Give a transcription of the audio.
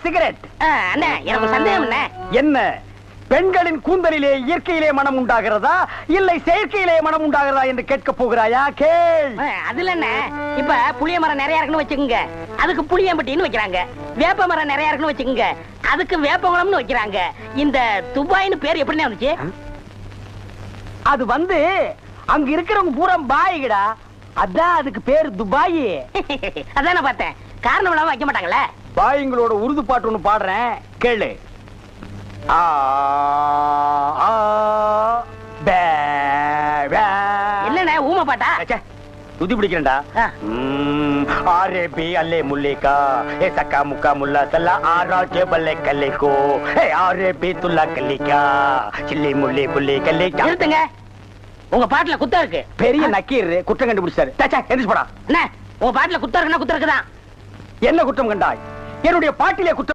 Cigarette. அண்ணே எனக்கு சந்தேகம் என்ன? பெண்களின் கூந்தலிலே இயற்கையிலே மனம் உண்டாகிறதா இல்லை செயற்கையிலே மனம் உண்டாகிறதா என்று கேட்க போகிறாயா? கேள். அதுல என்ன, இப்ப புளிய மரம் நிறைய இருக்குன்னு வச்சுக்கோங்க, அதுக்கு புளியம்பட்டின்னு வைக்கிறாங்க. வேப்ப மரம் நிறைய இருக்குன்னு வச்சுக்கோங்க, அதுக்கு வேப்பங்குளம்னு வைக்கிறாங்க. இந்த துபாய்னு பேர் எப்படின்னு வந்துச்சு? அது வந்து அங்க இருக்கிறவங்க பூரா பாய்கடா, அதான் அதுக்கு பேரு துபாய். அதான் நான் பார்த்தேன், காரணம் இல்லாம வைக்க மாட்டாங்கல்ல. பாய்ங்களோட உருது பாட்டு ஒண்ணு பாடுறேன், கேளு. என்னண்ணே ஊமை பாட்டா? துதி பிடிக்கிறேன்டா. ஆரே அல்லே முல்லேக்கா ஏ சக்கா முக்கா முல்லா சல்லா ஆரா கேபல்லே கல்லேக்கோ ஏ ஆரே துல்லா கல்லிக்கா சில்லி முல்லி புல்லி கல்லிக்கா. நிறுத்துங்க, உங்க பாட்டுல குத்தம் இருக்கு. பெரிய நக்கீர் குற்றம் கண்டுபிடிச்சாரு. எந்திரிச்சு போடா. என்ன உங்க பாட்டுல குத்தம் இருக்குன்னா குத்தம் இருக்குதான். என்ன குற்றம் கண்டாய்? என்னுடைய பாட்டிலே குற்றம்